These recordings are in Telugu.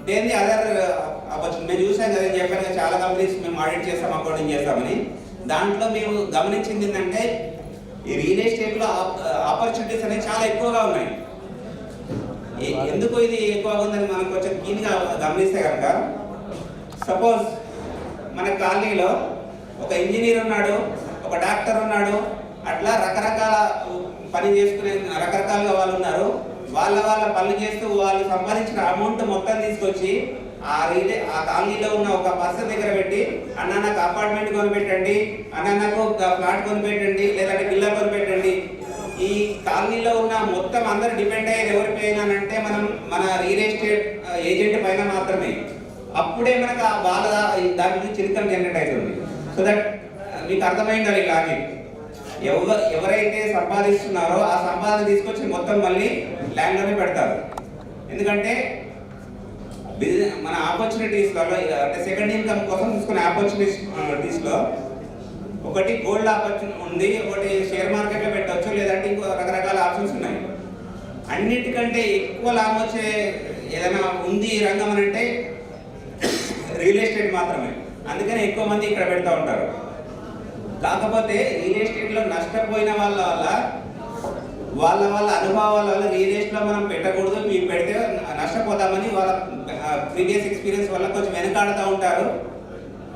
దేని అదర్ ఆపర్చునిటీ మేము చూసాం కదా, చెప్పాను కదా చాలా కంపెనీస్ మేము ఆడిట్ చేస్తాం, అకౌంటింగ్ చేస్తామని. దాంట్లో మేము గమనించింది ఏంటంటే ఈ రియల్ ఎస్టేట్లో ఆపర్చునిటీస్ అనేవి చాలా ఎక్కువగా ఉన్నాయి. ఎందుకు ఇది ఎక్కువగా ఉందని మనం కొంచెం కీన్గా గమనిస్తే కనుక, సపోజ్ మన కాలనీలో ఒక ఇంజనీర్ ఉన్నాడు, ఒక డాక్టర్ ఉన్నాడు, అట్లా రకరకాల పని చేసుకునే రకరకాలుగా వాళ్ళు ఉన్నారు. వాళ్ళ పనులు చేస్తూ వాళ్ళు సంపాదించిన అమౌంట్ మొత్తం తీసుకొచ్చి ఆ కాలనీలో ఉన్న ఒక పర్సన్ దగ్గర పెట్టి, అన్న నాకు అపార్ట్మెంట్ కొనిపెట్టండి, అన్న నాకు ఫ్లాట్ కొనిపెట్టండి, లేదంటే విల్లా కొనిపెట్టండి. ఈ కాలనీలో ఉన్న మొత్తం అందరూ డిపెండ్ అయ్యేది ఎవరిపైన అంటే మన రియల్ ఎస్టేట్ ఏజెంట్ పైన మాత్రమే. అప్పుడే మనకు వాళ్ళ దాని గురించి ఇన్కమ్ జనరేట్ అవుతుంది. సో దట్ మీకు అర్థమైంది అది లాజిక్. ఎవరైతే సంపాదిస్తున్నారో ఆ సంపాదన తీసుకొచ్చి మొత్తం మళ్ళీ ల్యాండ్లోనే పెడతారు. ఎందుకంటే మన ఆపర్చునిటీస్లో అంటే సెకండ్ ఇన్కమ్ కోసం తీసుకునే ఆపర్చునిటీస్లో ఒకటి గోల్డ్ ఆపర్చునిటీ ఉంది, ఒకటి షేర్ మార్కెట్లో పెట్టవచ్చు, లేదంటే ఇంకో రకరకాల ఆప్షన్స్ ఉన్నాయి. అన్నిటికంటే ఎక్కువ లాభం వచ్చే ఏదైనా ఉంది ఈ రంగం అని అంటే రియల్ ఎస్టేట్ మాత్రమే. అందుకని ఎక్కువ మంది ఇక్కడ పెడతా ఉంటారు. కాకపోతే రియల్ ఎస్టేట్లో నష్టపోయిన వాళ్ళ అనుభవాల వల్ల రియల్ ఎస్టేట్లో మనం పెట్టకూడదు, మేము పెడితే నష్టపోతామని వాళ్ళ ప్రీవియస్ ఎక్స్పీరియన్స్ వల్ల కొంచెం వెనకాడుతూ ఉంటారు.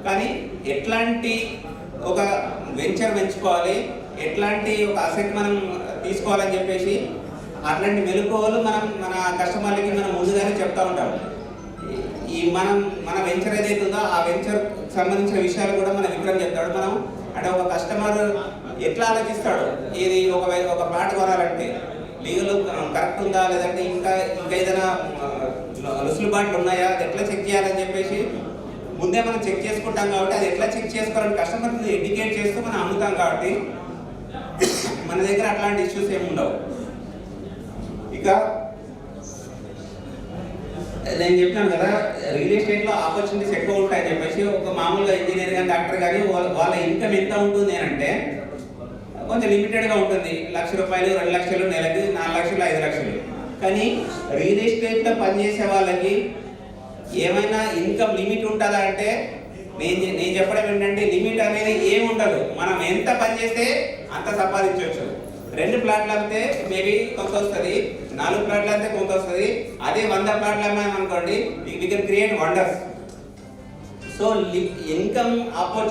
కానీ ఎట్లాంటి ఒక వెంచర్ పెంచుకోవాలి, ఎట్లాంటి ఒక అసెట్ మనం తీసుకోవాలని చెప్పేసి అట్లాంటి మెలకువలు మన కస్టమర్లకి మనం ముందుగానే చెప్తా ఉంటాం. ఈ మన వెంచర్ ఏదైతే ఉందో ఆ వెంచర్ సంబంధించిన విషయాలు కూడా మన విక్రమ్ చెప్తాడు. మనం అంటే ఒక కస్టమర్ ఎట్లా ఆలోచిస్తాడు, ఇది ఒక ప్లాట్ కొనాలంటే లీగల్ కరెక్ట్ ఉందా, లేదంటే ఇంకా ఏదైనా రుసులుబాట్లు ఉన్నాయా, అది ఎట్లా చెక్ చేయాలని చెప్పేసి ముందే మనం చెక్ చేసుకుంటాం. కాబట్టి అది ఎట్లా చెక్ చేసుకోవాలని కస్టమర్ని ఎడ్యుకేట్ చేస్తూ మనం అమ్ముతాం. కాబట్టి మన దగ్గర అట్లాంటి ఇష్యూస్ ఏమి ఉండవు. ఇక నేను చెప్పాను కదా, రియల్ ఎస్టేట్లో ఆపర్చునిటీస్ ఎక్కువ ఉంటాయని చెప్పేసి. ఒక మామూలుగా ఇంజనీర్ కానీ డాక్టర్ కానీ వాళ్ళ ఇన్కమ్ ఎంత ఉంటుంది అని అంటే కొంచెం లిమిటెడ్గా ఉంటుంది. ₹1,00,000, 2 లక్షలు నెలకి, 4 లక్షలు, 5 లక్షలు. కానీ రియల్ ఎస్టేట్లో పనిచేసే వాళ్ళకి ఏమైనా ఇన్కమ్ లిమిట్ ఉంటుందా అంటే నేను చెప్పడం ఏంటంటే లిమిట్ అనేది ఏమి ఉండదు. మనం ఎంత పని చేస్తే అంత సంపాదించవచ్చు. 2 ప్లాట్లు అమ్మితే మేబీ కొంత వస్తుంది, 4 ప్లాట్లు అమ్మితే కొంత వస్తుంది. అదే 100 ప్లాట్లు అమ్మామనుకోండి, we can create wonders. So income opportunity